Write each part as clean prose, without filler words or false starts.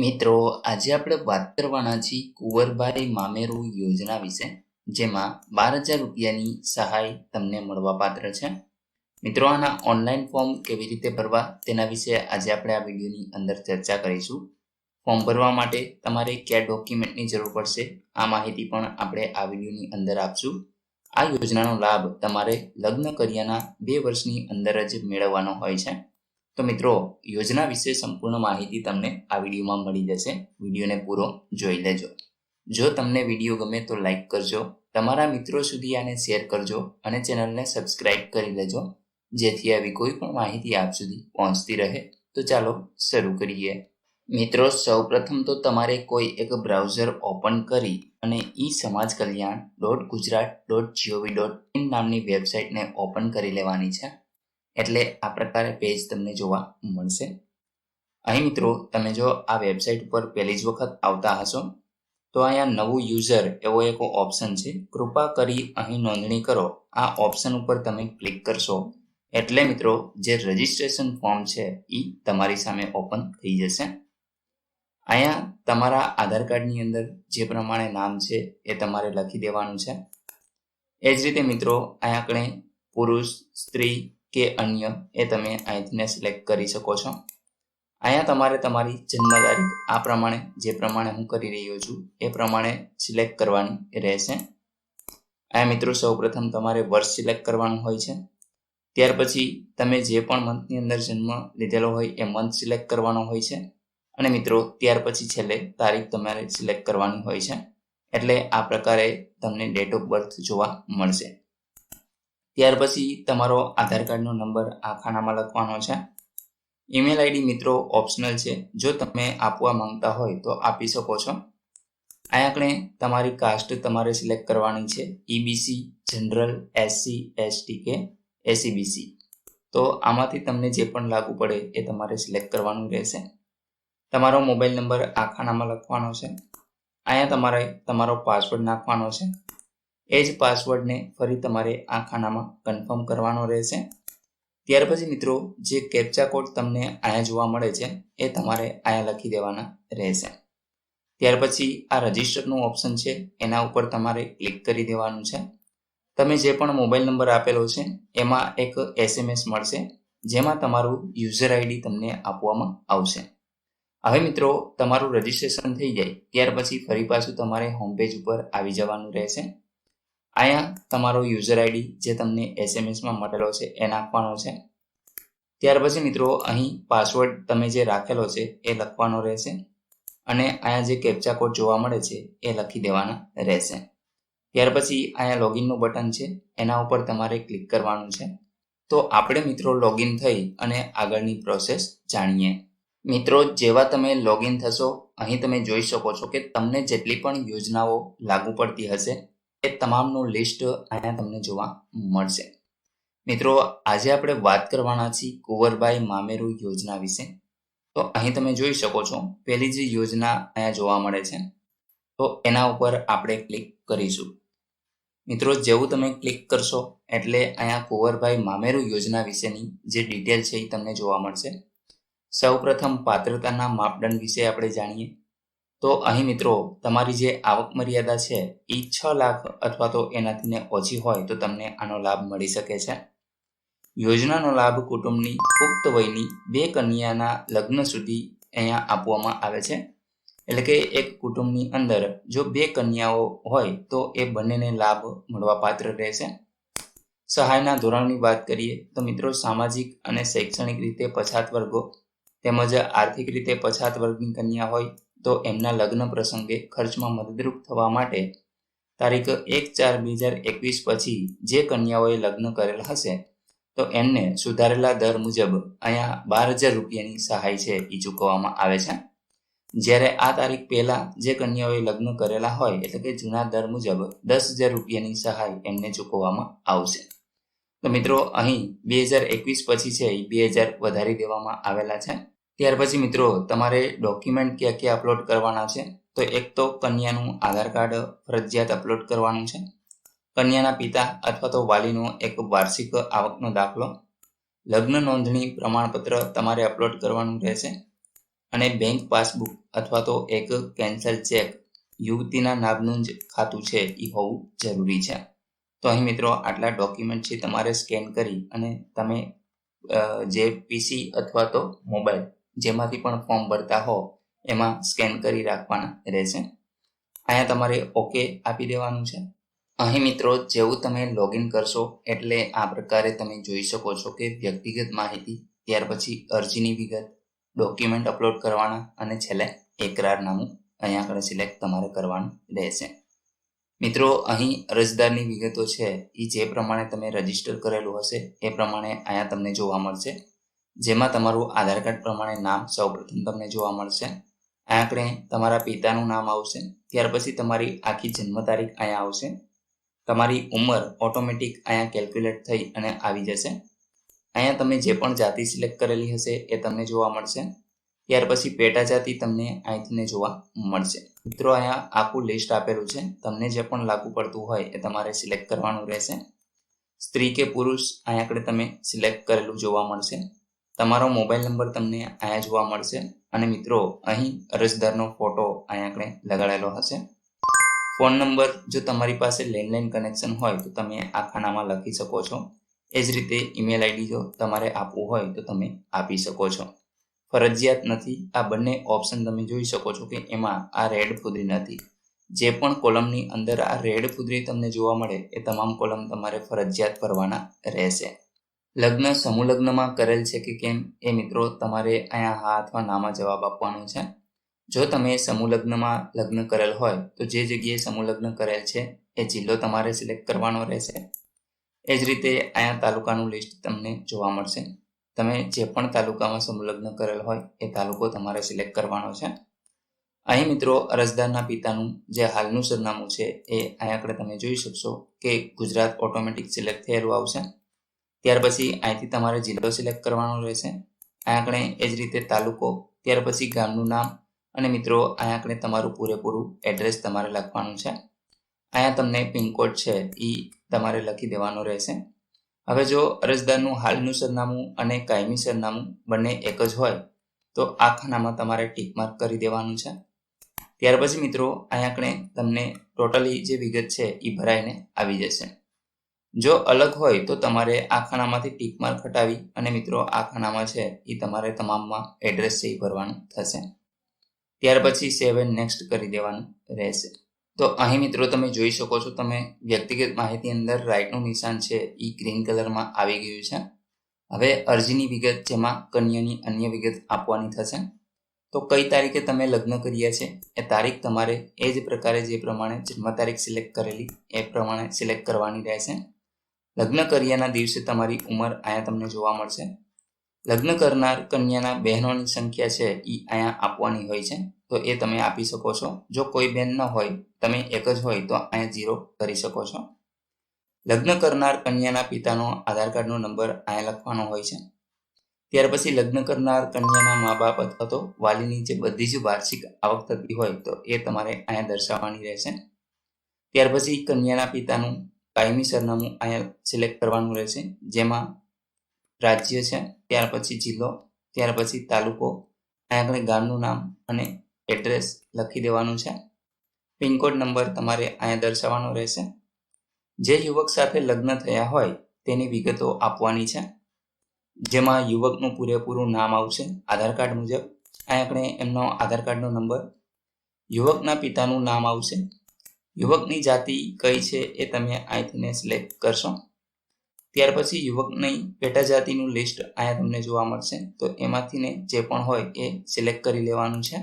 મિત્રો, આજે આપણે વાત કરવાના છીએ કુંવરબાઈ મામેરુ યોજના વિશે, જેમાં 12,000 રૂપિયાની સહાય તમને મળવાપાત્ર છે. મિત્રો, આના ઓનલાઈન ફોર્મ કેવી રીતે ભરવા તેના વિશે આજે આપણે આ વિડીયોની અંદર ચર્ચા કરીશું. ફોર્મ ભરવા માટે તમારે કયા ડોક્યુમેન્ટની જરૂર પડશે, આ માહિતી પણ આપણે આ વિડીયોની અંદર આપશું. આ યોજનાનો લાભ તમારે લગ્ન કર્યાના 2 વર્ષની અંદર જ મેળવવાનો હોય છે. તો મિત્રો, યોજના વિશે સંપૂર્ણ માહિતી તમને આ વિડીયોમાં મળી જશે. વિડીયોને પૂરો જોઈ લેજો. જો તમને વિડીયો ગમે તો લાઈક કરજો, તમારા મિત્રો સુધી આને શેર કરજો અને ચેનલને સબસ્ક્રાઇબ કરી લેજો, જેથી આવી કોઈ પણ માહિતી આપ સુધી પહોંચતી રહે. તો ચાલો શરૂ કરીએ. મિત્રો, સૌપ્રથમ તો તમારે કોઈ એક બ્રાઉઝર ઓપન કરી અને ii-samajkalyan.gujarat.gov.in નામની વેબસાઇટને ઓપન કરી લેવાની છે. એટલે આ પ્રકારે પેજ તમને જોવા મળશે. અહીં મિત્રો, તમે જો આ વેબસાઇટ ઉપર પહેલી જ વખત આવતા હશો તો અહીંયા નવું યુઝર એવો એક ઓપ્શન છે. કૃપા કરી અહીં નોંધણી કરો, આ ઓપ્શન ઉપર તમે ક્લિક કરશો એટલે મિત્રો જે રજિસ્ટ્રેશન ફોર્મ છે એ તમારી સામે ઓપન થઈ જશે. અહીંયા તમારા આધાર કાર્ડની અંદર જે પ્રમાણે નામ છે એ તમારે લખી દેવાનું છે. એ જ રીતે મિત્રો, અહીંયા આપણે પુરુષ, સ્ત્રી કે અન્ય એ તમે અહીંથી સિલેક્ટ કરી શકો છો. અહીંયા તમારે તમારી જન્મ તારીખ આ પ્રમાણે જે પ્રમાણે હું કરી રહ્યો છું એ પ્રમાણે સિલેક્ટ કરવાની રહેશે. અહીંયા મિત્રો સૌપ્રથમ તમારે વર્ષ સિલેક્ટ કરવાનું હોય છે. ત્યાર પછી તમે જે પણ મંથની અંદર જન્મ લીધેલો હોય એ મંથ સિલેક્ટ કરવાનો હોય છે. અને મિત્રો ત્યાર પછી છેલ્લે તારીખ તમારે સિલેક્ટ કરવાની હોય છે. એટલે આ પ્રકારે તમને ડેટ ઓફ બર્થ જોવા મળશે. ત્યાર પછી તમારો આધાર કાર્ડનો નંબર આ ખાનામાં લખવાનો છે. ઈમેલ આઈડી મિત્રો ઓપ્શનલ છે, જો તમે આપવા માંગતા હોય તો આપી શકો છો. અહીંયા આપણે તમારી કાસ્ટ તમારે સિલેક્ટ કરવાની છે, ઈબીસી, જનરલ, એસસી, એસટી કે એસીબીસી. તો આમાંથી તમને જે પણ લાગુ પડે એ તમારે સિલેક્ટ કરવાનું રહેશે. તમારો મોબાઈલ નંબર આ ખાનામાં લખવાનો છે. અહીંયા તમારે તમારો પાસવર્ડ નાખવાનો છે. એ જ પાસવર્ડને ફરી તમારે આ ખાનામાં કન્ફર્મ કરવાનો રહેશે. ત્યાર પછી મિત્રો જે કેપ્ચા કોડ તમને અહીંયા જોવા મળે છે એ તમારે અહીંયા લખી દેવાના રહેશે. ત્યાર પછી આ રજિસ્ટરનું ઓપ્શન છે એના ઉપર તમારે ક્લિક કરી દેવાનું છે. તમે જે પણ મોબાઈલ નંબર આપેલો છે એમાં એક SMS મળશે, જેમાં તમારું યુઝર આઈડી તમને આપવામાં આવશે. હવે મિત્રો તમારું રજિસ્ટ્રેશન થઈ જાય ત્યાર પછી ફરી પાછું તમારે હોમ પેજ ઉપર આવી જવાનું રહેશે. અહીંયા તમારો યુઝર આઈડી જે તમને SMSમાં મળેલો છે એ નાખવાનો છે. ત્યાર પછી મિત્રો અહીં પાસવર્ડ તમે જે રાખેલો છે એ લખવાનો રહેશે અને અહીંયા જે કેપ્ચા કોડ જોવા મળે છે એ લખી દેવાના રહેશે. ત્યાર પછી અહીંયા લોગિનનું બટન છે એના ઉપર તમારે ક્લિક કરવાનું છે. તો આપણે મિત્રો લોગિન થઈ અને આગળની પ્રોસેસ જાણીએ. મિત્રો, જેવા તમે લોગિન થશો અહીં તમે જોઈ શકો છો કે તમને જેટલી પણ યોજનાઓ લાગુ પડતી હશે એ તમામનું લિસ્ટ અહીંયા તમને જોવા મળશે. મિત્રો, આજે આપણે વાત કરવાના છીએ કુંવરબાઈ મામેરુ યોજના વિશે. તો અહીં તમે જોઈ શકો છો પહેલી જ યોજના અહીંયા જોવા મળે છે, તો એના ઉપર આપણે ક્લિક કરીશું. મિત્રો, જેવું તમે ક્લિક કરશો એટલે અહીંયા કુંવરબાઈ મામેરુ યોજના વિશેની જે ડિટેલ છે એ તમને જોવા મળશે. સૌપ્રથમ પાત્રતાના માપદંડ વિશે આપણે જાણીએ તો અહીં મિત્રો તમારી જે આવક મર્યાદા છે એ 6 લાખ અથવા તો એનાથી ઓછી હોય તો તમને આનો લાભ મળી શકે છે. યોજનાનો લાભ કુટુંબની પુખ્ત વયની 2 કન્યાના લગ્ન સુધી અહીંયા આપવામાં આવે છે. એટલે કે એક કુટુંબની અંદર જો 2 કન્યાઓ હોય તો એ બંનેને લાભ મળવાપાત્ર રહેશે. સહાયના ધોરણની વાત કરીએ તો મિત્રો સામાજિક અને શૈક્ષણિક રીતે પછાત વર્ગો તેમજ આર્થિક રીતે પછાત વર્ગની કન્યા હોય તો એમના લગ્ન પ્રસંગે ખર્ચમાં મદદરૂપ થવા માટે તારીખ 1/4/2021 પછી જે કન્યાઓએ લગ્ન કરેલ હશે તો એમને સુધારેલા દર મુજબ અહીંયા 12,000 રૂપિયાની સહાય છે એ ચૂકવવામાં આવે છે. જ્યારે આ તારીખ પહેલા જે કન્યાઓએ લગ્ન કરેલા હોય એટલે કે જૂના દર મુજબ 10,000 રૂપિયાની સહાય એમને ચૂકવવામાં આવશે. તો મિત્રો અહીં 2021 પછી છે એ 2,000 વધારી દેવામાં આવેલા છે. ત્યાર પછી મિત્રો તમારે ડોક્યુમેન્ટ ક્યાં ક્યાં અપલોડ કરવાના છે તો એક તો કન્યાનું આધાર કાર્ડ ફરજિયાત અપલોડ કરવાનું છે. કન્યાના પિતા અથવા તો વાલીનો એક વાર્ષિક આવકનો દાખલો, લગ્ન નોંધણી પ્રમાણપત્ર તમારે અપલોડ કરવાનું રહેશે. અને બેંક પાસબુક અથવા તો એક કેન્સલ ચેક યુવતીના નામનું જ ખાતું છે એ હોવું જરૂરી છે. તો અહીં મિત્રો આટલા ડોક્યુમેન્ટ છે તમારે સ્કેન કરી અને તમે જે પીસી અથવા તો મોબાઈલ જેમાંથી પણ ફોર્મ ભરતા હો એમાં સ્કેન કરી રાખવાના રહેશે. અહીંયા તમારે ઓકે આપી દેવાનું છે. અહીં મિત્રો જેવું તમે લોગિન કરશો એટલે આ પ્રકારે તમે જોઈ શકો છો કે વ્યક્તિગત માહિતી, ત્યાર પછી અરજીની વિગત, ડોક્યુમેન્ટ અપલોડ કરવાના અને છેલ્લે એકરારનામું અહીંયા આગળ સિલેક્ટ તમારે કરવાનું રહેશે. મિત્રો અહીં અરજદારની વિગતો છે એ જે પ્રમાણે તમે રજીસ્ટર કરેલું હશે એ પ્રમાણે અહીંયા તમને જોવા મળશે. જેમાં તમારું આધાર કાર્ડ પ્રમાણે નામ સૌપ્રથમ તમને જોવા મળશે. અહીંયા આપણે તમારા પિતાનું નામ આવશે, ત્યાર પછી તમારી આખી જન્મ તારીખ અહીંયા આવશે. તમારી ઉંમર ઓટોમેટિક અહીંયા કેલ્ક્યુલેટ થઈ અને આવી જશે. અહીંયા તમે જે પણ જાતિ સિલેક્ટ કરેલી હશે એ તમને જોવા મળશે. ત્યાર પછી પેટા જાતિ તમને અહીંથી જોવા મળશે. મિત્રો અહીંયા આખું લિસ્ટ આપેલું છે, તમને જે પણ લાગુ પડતું હોય એ તમારે સિલેક્ટ કરવાનું રહેશે. સ્ત્રી કે પુરુષ અહીંયા આગળ તમે સિલેક્ટ કરેલું જોવા મળશે. તમારો મોબાઈલ નંબર તમને અહીંયા જોવા મળશે અને મિત્રો અહીં અરજદારનો ફોટો અહીંયા આગળ લગાડેલો હશે. ફોન નંબર જો તમારી પાસે લેન્ડલાઇન કનેક્શન હોય તો તમે આ ખાનામાં લખી શકો છો. એ જ રીતે ઈમેલ આઈડી જો તમારે આપવું હોય તો તમે આપી શકો છો. ફરજિયાત નથી. આ બંને ઓપ્શન તમે જોઈ શકો છો કે એમાં આ રેડ ફૂદરી નથી. જે પણ કોલમની અંદર આ રેડ ફૂદરી તમને જોવા મળે એ તમામ કોલમ તમારે ફરજિયાત ભરવાના રહેશે. લગ્ન સમૂહ લગ્નમાં કરેલ છે કે કેમ એ મિત્રો તમારે અહીંયા હા અથવા નામાં જવાબ આપવાનો છે. જો તમે સમૂહ લગ્નમાં લગ્ન કરેલ હોય તો જે જગ્યાએ સમૂહ લગ્ન કરેલ છે એ જિલ્લો તમારે સિલેક્ટ કરવાનો રહેશે. એ જ રીતે અહીંયા તાલુકાનું લિસ્ટ તમને જોવા મળશે. તમે જે પણ તાલુકામાં સમૂહ લગ્ન કરેલ હોય એ તાલુકો તમારે સિલેક્ટ કરવાનો છે. અહીં મિત્રો અરજદારના પિતાનું જે હાલનું સરનામું છે એ અહીંયા આગળ તમે જોઈ શકશો કે ગુજરાત ઓટોમેટિક સિલેક્ટ થયેલું આવશે. ત્યાર પછી અહીંથી તમારે જિલ્લો સિલેક્ટ કરવાનો રહેશે. અહીંયા આગળ એ જ રીતે તાલુકો, ત્યાર પછી ગામનું નામ અને મિત્રો અહીંયા આગળ તમારું પૂરેપૂરું એડ્રેસ તમારે લખવાનું છે. અહીંયા તમને પિનકોડ છે એ તમારે લખી દેવાનો રહેશે. હવે જો અરજદારનું હાલનું સરનામું અને કાયમી સરનામું બંને એક જ હોય તો આ ખાનામાં તમારે ટીક માર્ક કરી દેવાનું છે. ત્યાર પછી મિત્રો અહીંયા આગળ તમને ટોટલી જે વિગત છે એ ભરાઈને આવી જશે. જો અલગ હોય તો તમારે આ ખાનામાંથી ટીક માર્ક હટાવી અને મિત્રો આ ખાનામાં છે એ તમારે તમામમાં એડ્રેસ છે એ ભરવાનું થશે. ત્યાર પછી સેવ એન્ડ નેક્સ્ટ કરી દેવાનું રહેશે. તો અહીં મિત્રો તમે જોઈ શકો છો, તમે વ્યક્તિગત માહિતી અંદર રાઇટનું નિશાન છે એ ગ્રીન કલરમાં આવી ગયું છે. હવે અરજીની વિગત જેમાં કન્યાની અન્ય વિગત આપવાની થશે. તો કઈ તારીખે તમે લગ્ન કર્યા છે એ તારીખ તમારે એ જ પ્રકારે જે પ્રમાણે જન્મ તારીખ સિલેક્ટ કરેલી એ પ્રમાણે સિલેક્ટ કરવાની રહેશે. લગ્ન કર્યાના દિવસે તમારી ઉંમર અહીંયા તમને જોવા મળશે. લગ્ન કરનાર કન્યાના બહેનોની સંખ્યા છે એ અહીંયા આપવાની હોય છે, તો એ તમે આપી શકો છો. જો કોઈ બહેન ન હોય, તમે એક જ હોય તો અહીંયા 0 કરી શકો છો. લગ્ન કરનાર કન્યાના પિતાનો આધાર કાર્ડનો નંબર અહીંયા લખવાનો હોય છે. ત્યાર પછી લગ્ન કરનાર કન્યાના મા બાપ અથવા તો વાલીની જે બધી જ વાર્ષિક આવક થતી હોય તો એ તમારે અહીંયા દર્શાવવાની રહેશે. ત્યાર પછી કન્યાના પિતાનું કાયમી સરનામું અહીંયા સિલેક્ટ કરવાનું રહેશે, જેમાં રાજ્ય છે, ત્યાર પછી જિલ્લો, ત્યાર પછી તાલુકો, અહીંયા આગળ ગામનું નામ અને એડ્રેસ લખી દેવાનું છે. પિનકોડ નંબર તમારે અહીંયા દર્શાવવાનો રહેશે. જે યુવક સાથે લગ્ન થયા હોય તેની વિગતો આપવાની છે, જેમાં યુવકનું પૂરેપૂરું નામ આવશે આધાર કાર્ડ મુજબ. અહીંયા આપણે એમનો આધાર કાર્ડનો નંબર, યુવકના પિતાનું નામ આવશે, યુવકની જાતિ કઈ છે એ તમે અહીંથી સિલેક્ટ કરશો. ત્યાર પછી યુવકની પેટા જાતિનું લિસ્ટ અહીંયા તમને જોવા મળશે, તો એમાંથી જે પણ હોય એ સિલેક્ટ કરી લેવાનું છે.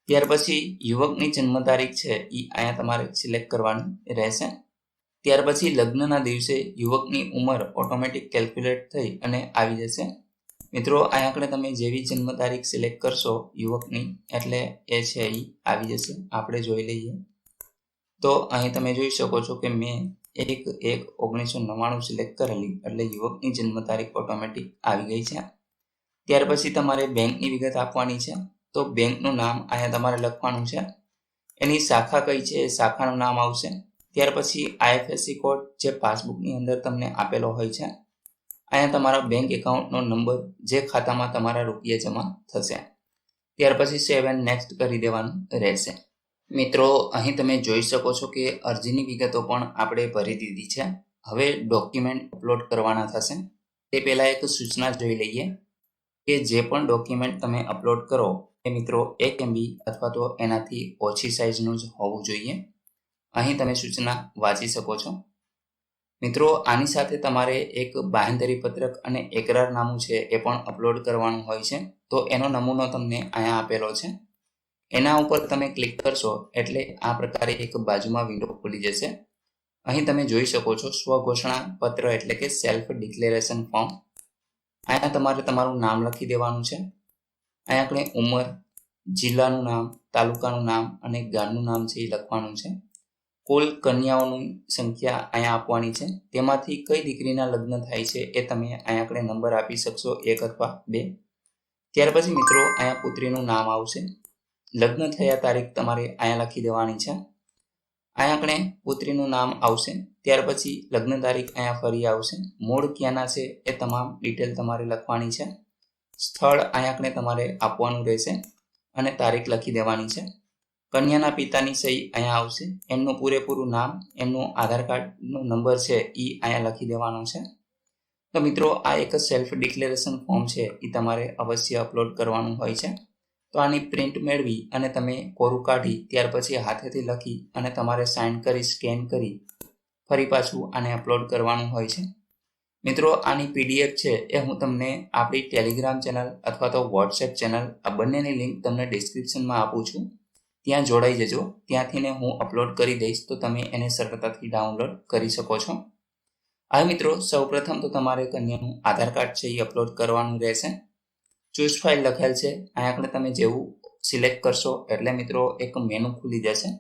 ત્યાર પછી યુવકની જન્મ તારીખ છે એ અહીંયા તમારે સિલેક્ટ કરવાની રહેશે. ત્યાર પછી લગ્નના દિવસે યુવકની ઉંમર ઓટોમેટિક કેલ્ક્યુલેટ થઈ અને આવી જશે. મિત્રો અહીંયા આગળ તમે જેવી જન્મ તારીખ સિલેક્ટ કરશો યુવકની એટલે એ છે એ આવી જશે. આપણે જોઈ લઈએ તો અહીં તમે જોઈ શકો છો કે મેં 1/1/1999 સિલેક્ટ કરેલી એટલે યુવકની જન્મ તારીખ ઓટોમેટિક આવી ગઈ છે. ત્યાર પછી તમારે બેંકની વિગત આપવાની છે, તો બેંકનું નામ અહીંયા તમારે લખવાનું છે. એની શાખા કઈ છે એ શાખાનું નામ આવશે. ત્યાર પછી આઈએફએસસી કોડ જે પાસબુકની અંદર તમને આપેલો હોય છે. અહીંયા તમારા બેંક એકાઉન્ટનો નંબર જે ખાતામાં તમારા રૂપિયા જમા થશે. ત્યાર પછી સેવ એન્ડ નેક્સ્ટ કરી દેવાનું રહેશે. મિત્રો અહીં તમે જોઈ શકો છો કે અરજીની વિગતો પણ આપણે ભરી દીધી છે. હવે ડોક્યુમેન્ટ અપલોડ કરવાના થશે. તે પહેલાં એક સૂચના જોઈ લઈએ કે જે પણ ડોક્યુમેન્ટ તમે અપલોડ કરો એ મિત્રો 1 MB અથવા તો એનાથી ઓછી સાઇઝનું જ હોવું જોઈએ. અહીં તમે સૂચના વાંચી શકો છો. મિત્રો આની સાથે તમારે એક બાંહેધરી પત્રક અને એકરારનામું છે એ પણ અપલોડ કરવાનું હોય છે. તો એનો નમૂનો તમને અહીંયા આપેલો છે. એના ઉપર તમે ક્લિક કરશો એટલે આ પ્રકારે એક બાજુમાં વિન્ડો ખુલી જશે. અહીં તમે જોઈ શકો છો સ્વઘોષણા પત્ર એટલે કે સેલ્ફ ડિક્લેરેશન ફોર્મ. અહીંયા તમારે તમારું નામ લખી દેવાનું છે. અહીંયા આપણે ઉંમર, જિલ્લાનું નામ, તાલુકાનું નામ અને ગામનું નામ છે એ લખવાનું છે. કુલ કન્યાઓની સંખ્યા અહીંયા આપવાની છે. તેમાંથી કઈ દીકરીના લગ્ન થાય છે એ તમે અહીંયા આપણે નંબર આપી શકશો 1 અથવા 2. ત્યાર પછી મિત્રો અહીંયા પુત્રીનું નામ આવશે. લગ્ન થયા તારીખ તમારે અહીંયા લખી દેવાની છે. અહીંયા આપણે પુત્રીનું નામ આવશે. ત્યાર પછી લગ્ન તારીખ અહીંયા ફરી આવશે. મૂળ ક્યાંના છે એ તમામ ડિટેલ તમારે લખવાની છે. સ્થળ અહીંયા આપણે તમારે આપવાનું રહેશે અને તારીખ લખી દેવાની છે. કન્યાના પિતાની સહી અહીંયા આવશે. એમનું પૂરેપૂરું નામ, એમનું આધાર કાર્ડનો નંબર છે એ અહીંયા લખી દેવાનો છે. તો મિત્રો આ એક સેલ્ફ ડિક્લેરેશન ફોર્મ છે એ તમારે અવશ્ય અપલોડ કરવાનું હોય છે. તો આની પ્રિન્ટ મેળવી અને તમે કોરું કાઢી ત્યાર પછી હાથેથી લખી અને તમારે સાઇન કરી સ્કેન કરી ફરી પાછું આને અપલોડ કરવાનું હોય છે. મિત્રો આની PDF છે એ હું તમને આપણી ટેલિગ્રામ ચેનલ અથવા તો વોટ્સએપ ચેનલ આ બંનેની લિંક તમને ડિસ્ક્રિપ્શનમાં આપું છું. ત્યાં જોડાઈ જજો. ત્યાંથીને હું અપલોડ કરી દઈશ તો તમે એને સરળતાથી ડાઉનલોડ કરી શકો છો. હવે મિત્રો સૌપ્રથમ તો તમારે કન્યાનું આધાર કાર્ડ છે એ અપલોડ કરવાનું રહેશે. ચૂઝ ફાઇલ લખેલ છે. અહીંયા આપણે તમે જેવું સિલેક્ટ કરશો એટલે મિત્રો એક મેનુ ખુલી જશે.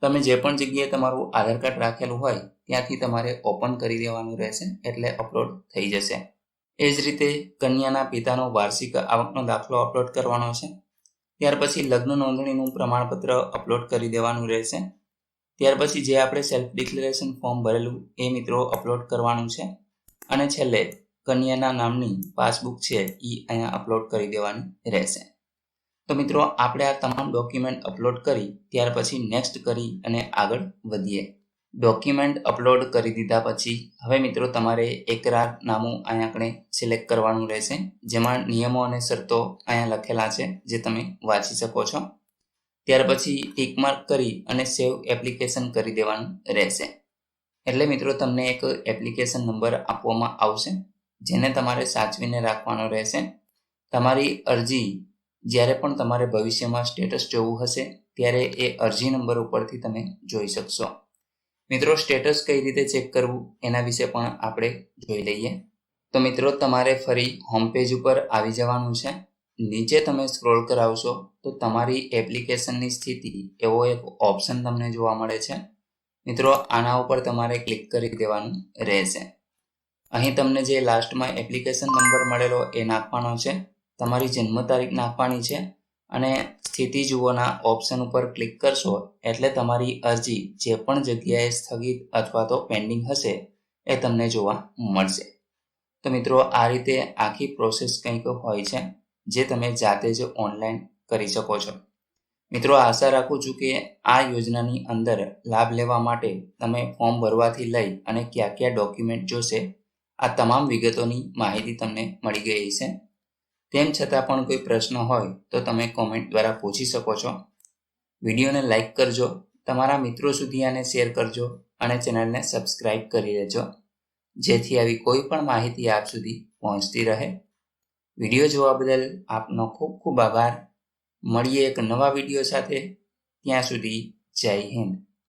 તમે જે પણ જગ્યાએ તમારું આધાર કાર્ડ રાખેલું હોય ત્યાંથી તમારે ઓપન કરી દેવાનું રહેશે એટલે અપલોડ થઈ જશે. એ જ રીતે કન્યાના પિતાનો વાર્ષિક આવકનો દાખલો અપલોડ કરવાનો છે. ત્યાર પછી લગ્ન નોંધણીનું પ્રમાણપત્ર અપલોડ કરી દેવાનું રહેશે. ત્યાર પછી જે આપણે સેલ્ફ ડિક્લેરેશન ફોર્મ ભરેલું એ મિત્રો અપલોડ કરવાનું છે. અને છેલ્લે કન્યાના નામની પાસબુક છે એ અહીંયા અપલોડ કરી દેવાની રહેશે. તો મિત્રો આપણે આ તમામ ડોક્યુમેન્ટ અપલોડ કરી ત્યાર પછી નેક્સ્ટ કરી અને આગળ વધીએ. ડોક્યુમેન્ટ અપલોડ કરી દીધા પછી હવે મિત્રો તમારે એકરારનામું અહીંયા આપણે સિલેક્ટ કરવાનું રહેશે. જેમાં નિયમો અને શરતો અહીંયા લખેલા છે જે તમે વાંચી શકો છો. ત્યાર પછી ટિક માર્ક કરી અને સેવ એપ્લિકેશન કરી દેવાનું રહેશે. એટલે મિત્રો તમને એક એપ્લિકેશન નંબર આપવામાં આવશે જેને તમારે સાચવીને રાખવાનો રહેશે. તમારી અરજી જ્યારે પણ તમારે ભવિષ્યમાં સ્ટેટસ જોવું હશે ત્યારે એ અરજી નંબર ઉપરથી તમે જોઈ શકશો. મિત્રો સ્ટેટસ કઈ રીતે ચેક કરવું એના વિશે પણ આપણે જોઈ લઈએ. તો મિત્રો તમારે ફરી હોમ પેજ ઉપર આવી જવાનું છે. નીચે તમે સ્ક્રોલ કરાવશો તો તમારી એપ્લિકેશનની સ્થિતિ એવો એક ઓપ્શન તમને જોવા મળે છે. મિત્રો આના ઉપર તમારે ક્લિક કરી દેવાનું રહેશે. અહીં તમને જે લાસ્ટમાં એપ્લિકેશન નંબર મળેલો એ નાખવાનો છે. તમારી જન્મ તારીખ નાખવાની છે અને સ્થિતિ જુઓના ઓપ્શન ઉપર ક્લિક કરશો એટલે તમારી અરજી જે પણ જગ્યાએ સ્થગિત અથવા તો પેન્ડિંગ હશે એ તમને જોવા મળશે. તો મિત્રો આ રીતે આખી પ્રોસેસ કંઈક હોય છે જે તમે જાતે જ ઓનલાઈન કરી શકો છો. મિત્રો આશા રાખું છું કે આ યોજનાની અંદર લાભ લેવા માટે તમે ફોર્મ ભરવાથી લઈ અને કયા કયા ડોક્યુમેન્ટ જોશે આ તમામ વિગતોની માહિતી તમને મળી ગઈ છે. તેમ છતાં પણ કોઈ પ્રશ્ન હોય તો તમે કોમેન્ટ દ્વારા પૂછી શકો છો. વિડીયોને લાઈક કરજો, તમારા મિત્રો સુધી આને શેર કરજો અને ચેનલને સબસ્ક્રાઇબ કરી લેજો જેથી આવી કોઈ પણ માહિતી આપ સુધી પહોંચતી રહે. વિડીયો જોવા બદલ આપનો ખૂબ ખૂબ આભાર. મળીએ એક નવા વિડીયો સાથે. ત્યાં સુધી જય હિન્દ.